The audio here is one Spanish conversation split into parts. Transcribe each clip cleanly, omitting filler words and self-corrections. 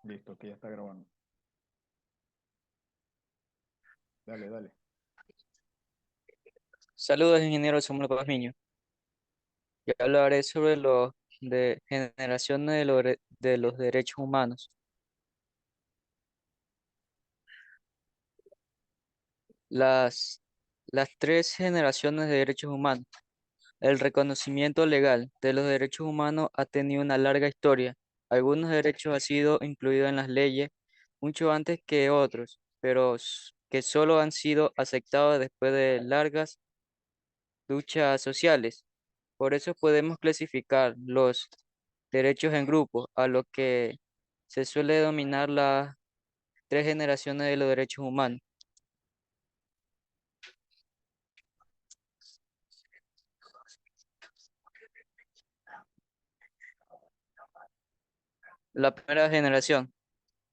Listo, que ya está grabando. Dale, dale. Saludos, ingeniero Samuel Pazmiño. Yo hablaré sobre los de generaciones de los derechos humanos. Las, las tres generaciones de derechos humanos. El reconocimiento legal de los derechos humanos ha tenido una larga historia. Algunos derechos han sido incluidos en las leyes mucho antes que otros, pero que solo han sido aceptados después de largas luchas sociales. Por eso podemos clasificar los derechos en grupos, a lo que se suele denominar las tres generaciones de los derechos humanos. La primera generación.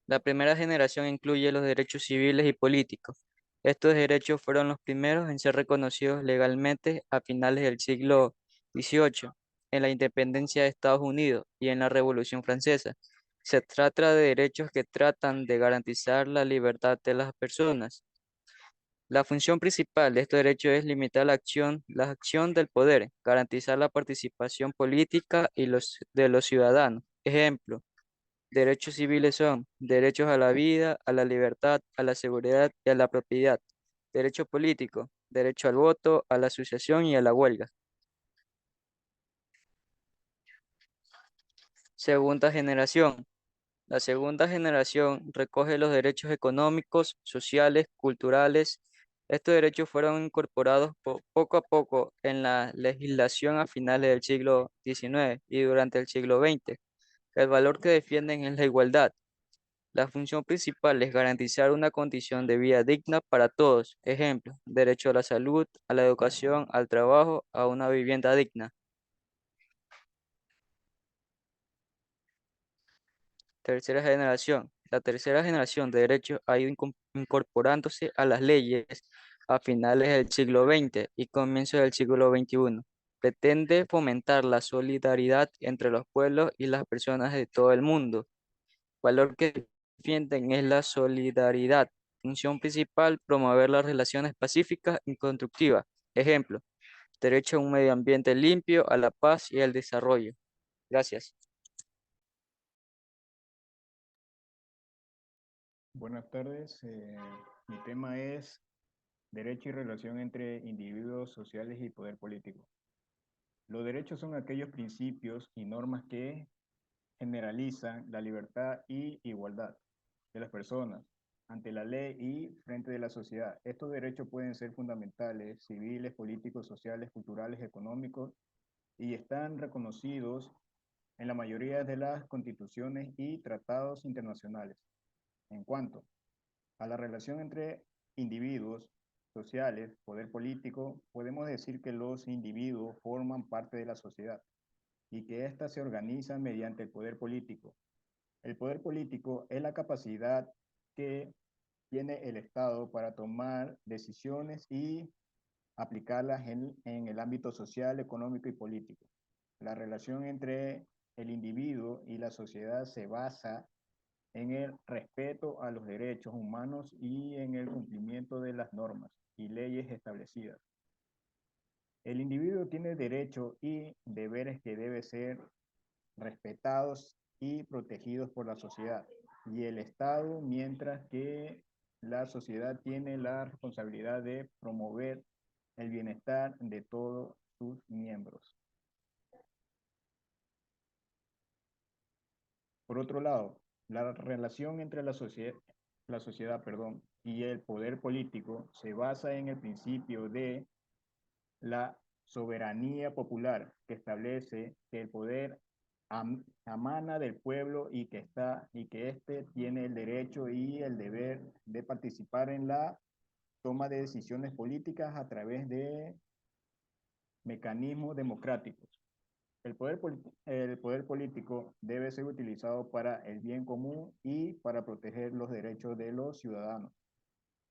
La primera generación incluye los derechos civiles y políticos. Estos derechos fueron los primeros en ser reconocidos legalmente a finales del siglo XVIII, en la independencia de Estados Unidos y en la Revolución Francesa. Se trata de derechos que tratan de garantizar la libertad de las personas. La función principal de estos derechos es limitar la acción del poder, garantizar la participación política de los ciudadanos. Ejemplo, derechos civiles son derechos a la vida, a la libertad, a la seguridad y a la propiedad. Derecho político, derecho al voto, a la asociación y a la huelga. Segunda generación. La segunda generación recoge los derechos económicos, sociales, culturales. Estos derechos fueron incorporados poco a poco en la legislación a finales del siglo XIX y durante el siglo XX. El valor que defienden es la igualdad. La función principal es garantizar una condición de vida digna para todos. Ejemplo, derecho a la salud, a la educación, al trabajo, a una vivienda digna. Tercera generación. La tercera generación de derechos ha ido incorporándose a las leyes a finales del siglo XX y comienzos del siglo XXI. Pretende fomentar la solidaridad entre los pueblos y las personas de todo el mundo. Valor que defienden es la solidaridad. Función principal, promover las relaciones pacíficas y constructivas. Ejemplo, derecho a un medio ambiente limpio, a la paz y al desarrollo. Gracias. Buenas tardes. Mi tema es derecho y relación entre individuos sociales y poder político. Los derechos son aquellos principios y normas que generalizan la libertad y igualdad de las personas ante la ley y frente de la sociedad. Estos derechos pueden ser fundamentales, civiles, políticos, sociales, culturales, económicos y están reconocidos en la mayoría de las constituciones y tratados internacionales. En cuanto a la relación entre individuos sociales, poder político, podemos decir que los individuos forman parte de la sociedad y que ésta se organiza mediante el poder político. El poder político es la capacidad que tiene el Estado para tomar decisiones y aplicarlas en el ámbito social, económico y político. La relación entre el individuo y la sociedad se basa en el respeto a los derechos humanos y en el cumplimiento de las normas y leyes establecidas. El individuo tiene derechos y deberes que deben ser respetados y protegidos por la sociedad y el Estado, mientras que la sociedad tiene la responsabilidad de promover el bienestar de todos sus miembros. Por otro lado, la relación entre la sociedad y el poder político se basa en el principio de la soberanía popular, que establece que el poder amana del pueblo y que éste tiene el derecho y el deber de participar en la toma de decisiones políticas a través de mecanismos democráticos. El poder político debe ser utilizado para el bien común y para proteger los derechos de los ciudadanos,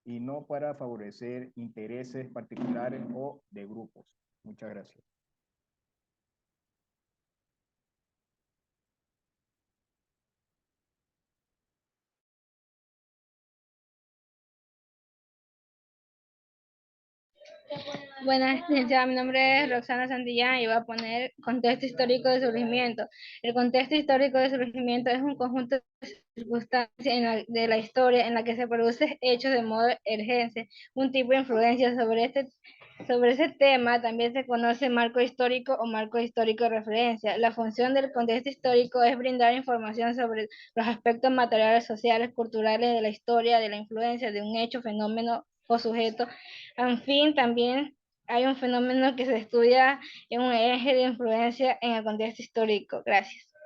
y no para favorecer intereses particulares o de grupos. Muchas gracias. Buenas, licenciada, mi nombre es Roxana Santillán y voy a poner contexto histórico de surgimiento. El contexto histórico de surgimiento es un conjunto de circunstancias de la historia en la que se producen hechos de modo emergente, un tipo de influencia sobre ese tema también se conoce marco histórico o marco histórico de referencia. La función del contexto histórico es brindar información sobre los aspectos materiales, sociales, culturales de la historia, de la influencia de un hecho, fenómeno o sujeto. En fin, también hay un fenómeno que se estudia en un eje de influencia en el contexto histórico. Gracias.